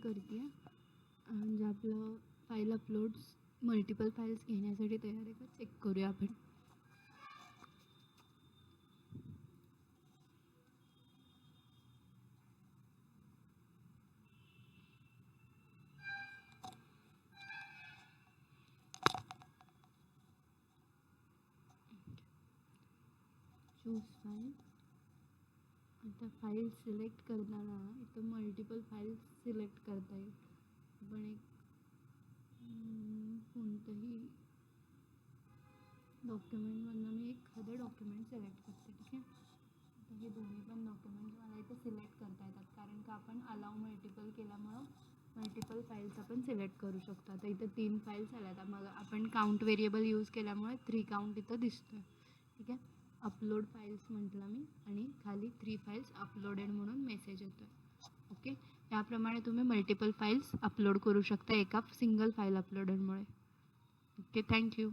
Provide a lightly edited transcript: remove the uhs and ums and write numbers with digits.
करते म्हणजे आपलं फाईल अपलोड्स मल्टिपल फाईल्स घेण्यासाठी तयार आहे का चेक करूया आपण. Choose file. आता फाईल सिलेक्ट करताना इथं मल्टिपल फाईल्स सिलेक्ट करता येईल. आपण एक कोणतंही डॉक्युमेंटमधनं मी एखादं डॉक्युमेंट सिलेक्ट करते. ठीक आहे. आता हे दोन्ही पण डॉक्युमेंट मला इथं सिलेक्ट करता येतात कारण का आपण अलाव मल्टिपल केल्यामुळं मल्टिपल फाईल्स आपण सिलेक्ट करू शकतो. आता इथं 3 फाईल्स आल्या. मग आपण काउंट व्हेरिएबल यूज केल्यामुळे 3 काउंट इथं दिसतो आहे. ठीक आहे. अपलोड फाईल्स म्हटलं मी आणि खाली 3 फाईल्स अपलोडेड म्हणून मेसेज येतो आहे. ओके. याप्रमाणे तुम्ही मल्टिपल फाईल्स अपलोड करू शकता एका सिंगल फाईल अपलोडेडमुळे. ओके. थँक्यू.